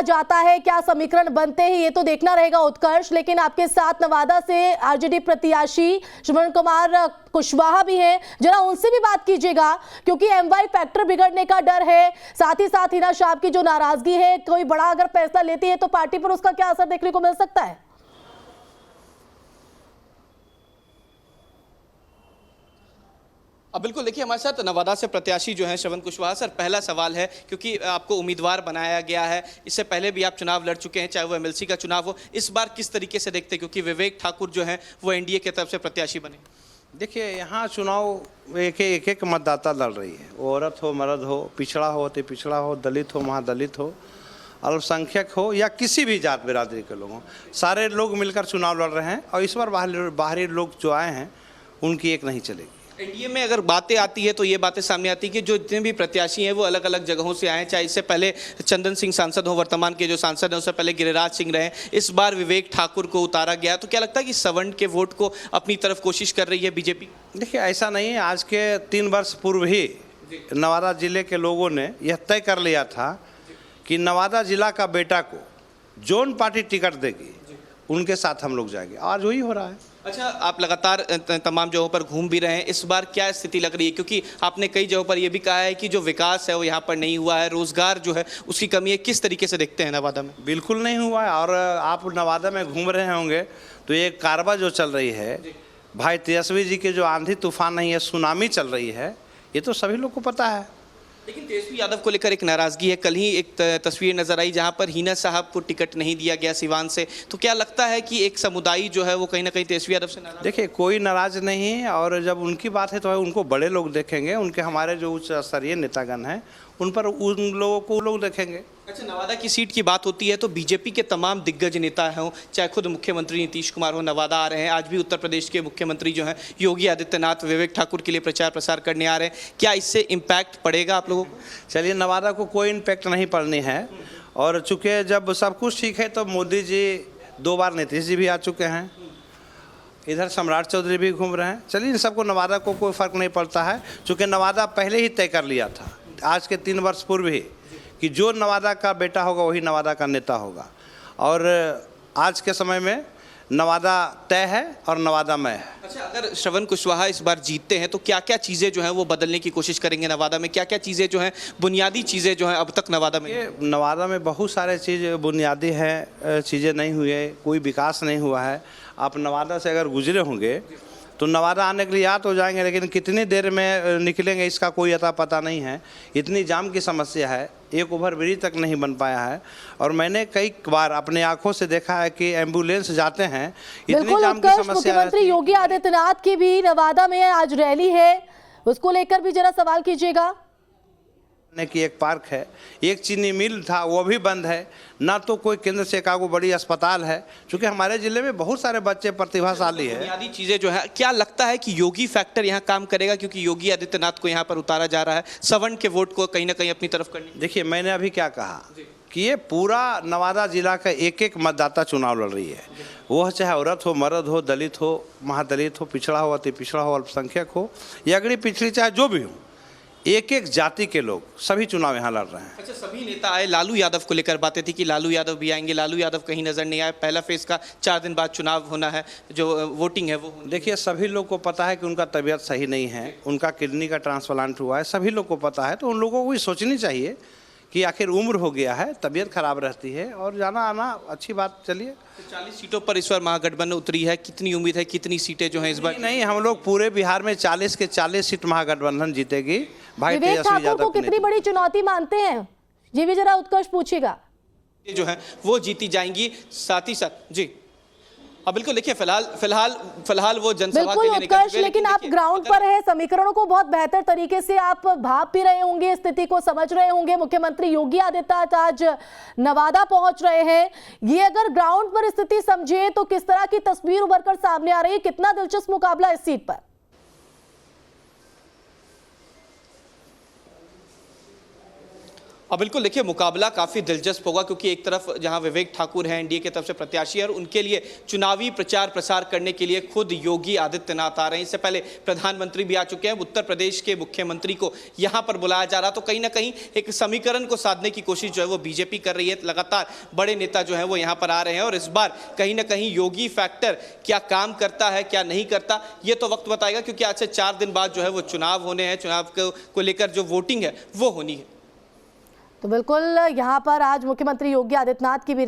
जाता है, क्या समीकरण बनते हैं, ये तो देखना रहेगा उत्कर्ष। लेकिन आपके साथ नवादा से आरजेडी प्रत्याशी श्रवण कुमार कुशवाहा भी हैं, जरा उनसे भी बात कीजिएगा, क्योंकि एमवाई फैक्टर बिगड़ने का डर है। साथ ही साथ हिना शाह की जो नाराजगी है, कोई बड़ा अगर फैसला लेती है तो पार्टी पर उसका क्या असर देखने को मिल सकता है? अब बिल्कुल देखिए, हमारे साथ नवादा से प्रत्याशी जो हैं श्रवण कुशवाहा। सर, पहला सवाल है, क्योंकि आपको उम्मीदवार बनाया गया है, इससे पहले भी आप चुनाव लड़ चुके हैं, चाहे वो एमएलसी का चुनाव हो, इस बार किस तरीके से देखते हैं, क्योंकि विवेक ठाकुर जो हैं वो एनडीए की तरफ से प्रत्याशी बने? देखिए, यहाँ चुनाव एक मतदाता लड़ रही है, वो औरत हो, मर्द हो, पिछड़ा हो, अति पिछड़ा हो, दलित हो, महादलित हो, अल्पसंख्यक हो या किसी भी जात बिरादरी के लोग हों, सारे लोग मिलकर चुनाव लड़ रहे हैं। और इस बार बाहरी लोग जो आए हैं उनकी एक नहीं चलेगी। एनडीए में अगर बातें आती है तो ये बातें सामने आती है कि जो जितने भी प्रत्याशी हैं वो अलग अलग जगहों से आए हैं, चाहे इससे पहले चंदन सिंह सांसद हो, वर्तमान के जो सांसद हैं उससे पहले गिरिराज सिंह रहे, इस बार विवेक ठाकुर को उतारा गया। तो क्या लगता है कि सवर्ण के वोट को अपनी तरफ कोशिश कर रही है बीजेपी? देखिए, ऐसा नहीं है। आज के 3 वर्ष पूर्व ही नवादा जिले के लोगों ने यह तय कर लिया था कि नवादा जिला का बेटा को जोन पार्टी टिकट देगी, उनके साथ हम लोग जाएंगे। आज वही हो रहा है। अच्छा, आप लगातार तमाम जगहों पर घूम भी रहे हैं, इस बार क्या स्थिति लग रही है? क्योंकि आपने कई जगहों पर यह भी कहा है कि जो विकास है वो यहाँ पर नहीं हुआ है, रोजगार जो है उसकी कमी है। किस तरीके से देखते हैं नवादा में? बिल्कुल नहीं हुआ है। और आप नवादा में घूम रहे होंगे तो ये कारवा जो चल रही है, भाई तेजस्वी जी के जो आंधी तूफान नहीं है, सुनामी चल रही है, ये तो सभी लोग को पता है। लेकिन तेजस्वी यादव को लेकर एक नाराजगी है। कल ही एक तस्वीर नजर आई जहां पर हिना साहब को टिकट नहीं दिया गया सिवान से। तो क्या लगता है कि एक समुदाय जो है वो कहीं ना कहीं तेजस्वी यादव से नाराज? देखिए, कोई नाराज नहीं है। और जब उनकी बात है तो उनको बड़े लोग देखेंगे, उनके हमारे जो उच्च स्तरीय नेतागण हैं उन पर उन लोगों को लोग देखेंगे। अच्छा, नवादा की सीट की बात होती है तो बीजेपी के तमाम दिग्गज नेता हों, चाहे खुद मुख्यमंत्री नीतीश कुमार हो, नवादा आ रहे हैं। आज भी उत्तर प्रदेश के मुख्यमंत्री जो हैं योगी आदित्यनाथ विवेक ठाकुर के लिए प्रचार प्रसार करने आ रहे हैं। क्या इससे इम्पैक्ट पड़ेगा आप लोगों को? चलिए, नवादा को कोई इम्पैक्ट नहीं पड़नी है। और चूँकि जब सब कुछ ठीक है तो मोदी जी 2 बार नीतीश जी भी आ चुके हैं, इधर सम्राट चौधरी भी घूम रहे हैं। चलिए, इन सबको नवादा को कोई फ़र्क नहीं पड़ता है, चूँकि नवादा पहले ही तय कर लिया था आज के 3 वर्ष पूर्व ही कि जो नवादा का बेटा होगा वही नवादा का नेता होगा। और आज के समय में नवादा तय है और नवादा में है। अच्छा, अगर श्रवण कुशवाहा इस बार जीतते हैं तो क्या क्या चीज़ें जो हैं वो बदलने की कोशिश करेंगे नवादा में? क्या क्या चीज़ें जो हैं, बुनियादी चीज़ें जो हैं अब तक नवादा में? ये नवादा में बहुत सारे चीज़ बुनियादी हैं, चीज़ें नहीं हुई है, कोई विकास नहीं हुआ है। आप नवादा से अगर गुजरे होंगे तो नवादा आने के लिए याद हो जाएंगे, लेकिन कितनी देर में निकलेंगे इसका कोई अता पता नहीं है। इतनी जाम की समस्या है, एक ओवरब्रिज तक नहीं बन पाया है। और मैंने कई बार अपने आंखों से देखा है कि एम्बुलेंस जाते हैं, इतनी जाम की समस्या। मुख्यमंत्री योगी आदित्यनाथ की भी नवादा में आज रैली है, उसको लेकर भी जरा सवाल कीजिएगा। की एक पार्क है, एक चीनी मिल था वो भी बंद है, ना तो कोई केंद्र से कागो बड़ी अस्पताल है। क्योंकि हमारे जिले में बहुत सारे बच्चे प्रतिभाशाली है। बुनियादी चीज़ें जो है, क्या लगता है कि योगी फैक्टर यहाँ काम करेगा? क्योंकि योगी आदित्यनाथ को यहाँ पर उतारा जा रहा है, सवर्ण के वोट को कहीं ना कहीं अपनी तरफ करनी। देखिए, मैंने अभी क्या कहा कि ये पूरा नवादा जिला का एक मतदाता चुनाव लड़ रही है, वो चाहे औरत हो, मर्द हो, दलित हो, महादलित हो, पिछड़ा हो, अति पिछड़ा हो, अल्पसंख्यक हो या अगड़ी पिछड़ी, चाहे जो भी हो, एक जाति के लोग सभी चुनाव यहाँ लड़ रहे हैं। अच्छा, सभी नेता आए, लालू यादव को लेकर बातें थी कि लालू यादव भी आएंगे, लालू यादव कहीं नजर नहीं आए। पहला फेज का 4 दिन बाद चुनाव होना है, जो वोटिंग है वो। देखिए, सभी लोग को पता है कि उनका तबीयत सही नहीं है, उनका किडनी का ट्रांसप्लांट हुआ है, सभी लोग को पता है। तो उन लोगों को भी सोचनी चाहिए कि आखिर उम्र हो गया है, तबीयत खराब रहती है और जाना आना अच्छी बात। चलिए, 40 सीटों पर इस बार महागठबंधन उतरी है, कितनी उम्मीद है, कितनी सीटें जो हैं इस बार? नहीं, हम लोग पूरे बिहार में 40 के 40 सीट महागठबंधन जीतेगी। भाई विवेक ठाकुर को कितनी बड़ी चुनौती मानते हैं, ये भी जरा उत्कर्ष पूछेगा। जो है वो जीती जाएंगी। साथ ही साथ जी, अब बिल्कुल देखिए, फिलहाल वो जनसभा के लिए उत्कर्ष, लेकिन आप ग्राउंड पर है, समीकरणों को बहुत बेहतर तरीके से आप भाप भी रहे होंगे, स्थिति को समझ रहे होंगे। मुख्यमंत्री योगी आदित्यनाथ आज नवादा पहुंच रहे हैं, ये अगर ग्राउंड पर स्थिति समझे तो किस तरह की तस्वीर उभर कर सामने आ रही है? कितना दिलचस्प मुकाबला इस सीट पर? अब बिल्कुल देखिए मुकाबला काफ़ी दिलचस्प होगा, क्योंकि एक तरफ जहां विवेक ठाकुर हैं एनडीए की तरफ से प्रत्याशी और उनके लिए चुनावी प्रचार प्रसार करने के लिए खुद योगी आदित्यनाथ आ रहे हैं। इससे पहले प्रधानमंत्री भी आ चुके हैं। उत्तर प्रदेश के मुख्यमंत्री को यहां पर बुलाया जा रहा, तो कहीं ना कहीं एक समीकरण को साधने की कोशिश जो है वो बीजेपी कर रही है। लगातार बड़े नेता जो है वो यहाँ पर आ रहे हैं और इस बार कहीं ना कहीं योगी फैक्टर क्या काम करता है क्या नहीं करता, ये तो वक्त बताएगा, क्योंकि आज से 4 दिन बाद जो है वो चुनाव होने हैं। चुनाव को लेकर जो वोटिंग है वो होनी है। तो बिल्कुल यहाँ पर आज मुख्यमंत्री योगी आदित्यनाथ की भी